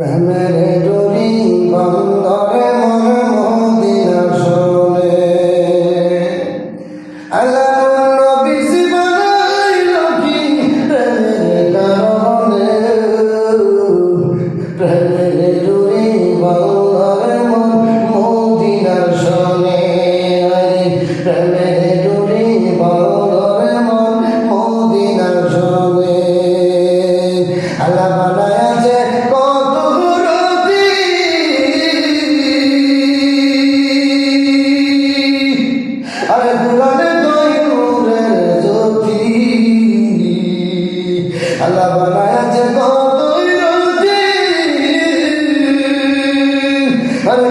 প্রেমের ডোরি বন্দরে মন মদিনা শোনে আল্লাহ নবী জীবনাইল কি প্রেমের কারণে প্রেমের ডোরি বন্দরে মন মদিনা শোনে প্রেমের ডোরি বন্দরে মন মদিনা শোনে আল্লাহ বানায়া যে আরে পুরানে দই নূরের জ্যোতি আল্লাহ বানায়া যে কতই রতি আরে